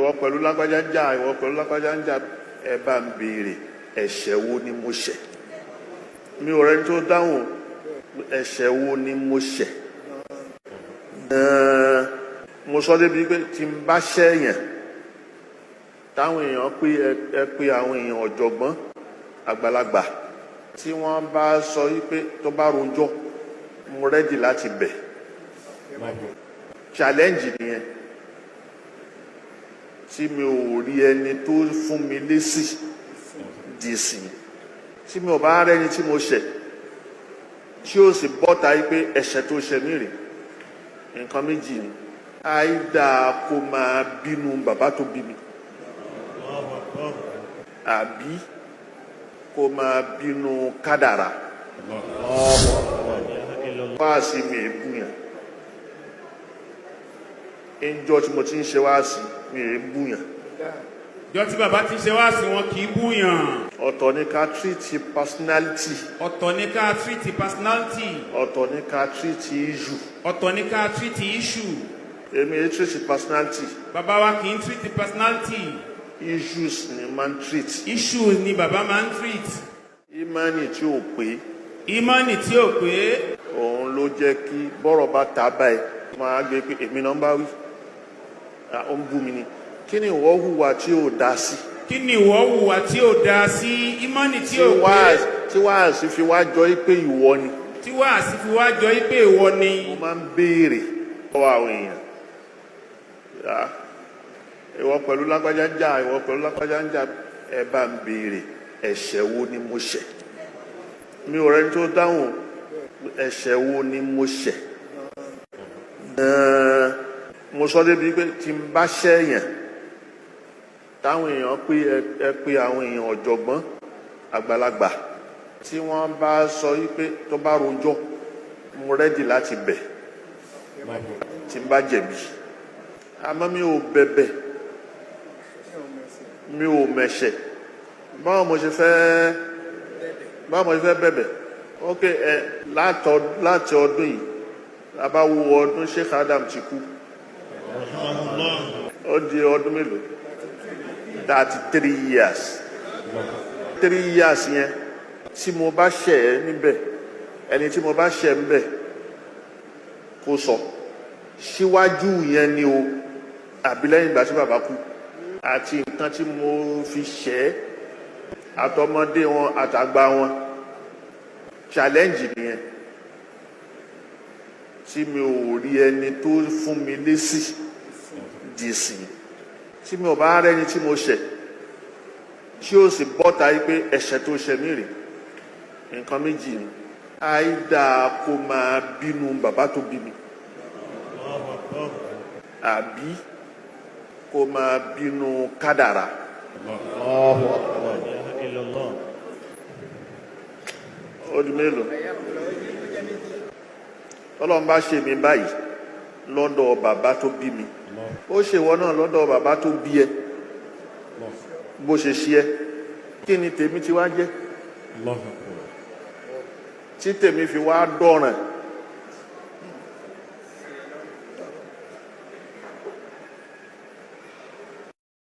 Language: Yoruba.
ìwọ pẹ̀lú lágbájá ń jà, ìwọ pẹ̀lú lágbájá ń jà, ẹ bá ń béèrè ẹ̀ṣẹ̀ wo ni mo ṣẹ̀. Mi ò rẹ́ni tó dáhùn ẹ̀ṣẹ̀ wo ni mo ṣẹ̀. Mo sọ débi pé tí n bá ṣẹ̀yàn táwọn èèyàn pé àwọn èèyàn ọ̀jọ̀gbọ́n àgbàlagbà tí wọ́n bá sọ wípé tó bá rojọ́ mo rẹ́dì láti bẹ̀. Challenge nìyẹn tí mi ò rí ẹni tó fún mi lésì dì sí, tí mi ò bá rẹ́ni tí mo ṣẹ̀ tí ó sì bọ́ta yìí pé ẹ̀ṣẹ̀ tó ṣẹ̀ mí rè. Nǹkan méjì ni, àìdá kó máa bínú bàbá tó bí mi, àbí kó máa bínú kádàrá. Wáàsí mi èbúyàn, ìjọ tí mo ti ń ṣe wáàsí mi èbúyàn. Ìjọ tí bàbá ti ṣe wáàsí wọn kì í búyàn. Ọ̀tọ̀ ní ká treat personality. Ọ̀tọ̀ ní ká treat personality. Ọ̀tọ̀ ní ká treat issue. Ọ̀tọ̀ ní ká treat issue. Èmi è treat personality. Bàbá wa kì í treat personality. Issues ni máa ń treat. Issues ni bàbá máa ń treat. Ìmánì tí ò pé. Ìmánì tí ò pé. Òun ló jẹ́ kí bọ́rọ̀ bá ta báyìí máa gbé pé èmi náà ń bá wí. Ó ń bú mi ni. Kí ni ìwọ hùwà tí ò dá sí? Kí ni ìwọ hùwà tí ò dá sí? Ìmánì tí ò pé. Tí wáàsí fi wá jọ pé ìwọ ni. Tí wáàsí fi wá jọ pé ìwọ ni. Mo máa ń béèrè lọ́wọ́ àwọn èèyàn. Ìwọ pẹ̀lú lágbájá ń jà, ìwọ pẹ̀lú lágbájá ń jà, ẹ bá ń béèrè ẹ̀ṣẹ̀ wo ni mo ṣẹ̀. Mi ò rẹ́ni tó dáhùn ẹ̀ṣẹ̀ wo ni mo ṣẹ̀. Mo sọ débi pé tí n bá ṣẹ̀yàn táwọn èèyàn pé àwọn èèyàn ọ̀jọ̀gbọ́n àgbàlagbà tí wọ́n bá sọ wípé tó bá rojọ́ mo rẹ́dì láti bẹ̀ tí n bá jẹ̀bi. Àmọ́ mi ò bẹ̀bẹ̀, mi ò mẹ̀ṣẹ̀. Báwo mo ṣe fẹ́ bẹ̀bẹ̀? Ok, láti ọdún yìí a bá wo ọdún Sheikh Adam ti kú, ó di ọdún mélòó? 33 years. 3 years yẹn tí mo bá ṣẹ̀ ẹ́ níbẹ̀, ẹni tí mo bá ṣẹ̀ níbẹ̀ kó sọ síwájú yẹn ni o àbí lẹ́yìn ìgbà tí bàbá kú, àti nǹkan tí mo fi ṣẹ̀ ẹ́ àtọmọdé wọn àtàgbà wọn. Challenge nìyẹn tí mi ò rí ẹni tó fún mi lésì dì sí, tí mi ò bá rẹ́ni tí mo ṣẹ̀ tí ó sì bọ́ta yìí pé ẹ̀ṣẹ̀ tó ṣẹ̀ mí rè. Nǹkan méjì ni, àìdá kó máa bínú bàbá tó bí mi, àbí kó máa bínú kádàrá. Ó di mélòó? Ọlọ́run bá ṣe mi báyìí lọ́dọ̀ bàbá tó bí mi, ó ṣe ìwọ náà lọ́dọ̀ bàbá tó bí ẹ. Bó ṣe ṣe ẹ́, kí ni tèmi ti wá jẹ́? Tí tèmi fi wá dọ̀ràn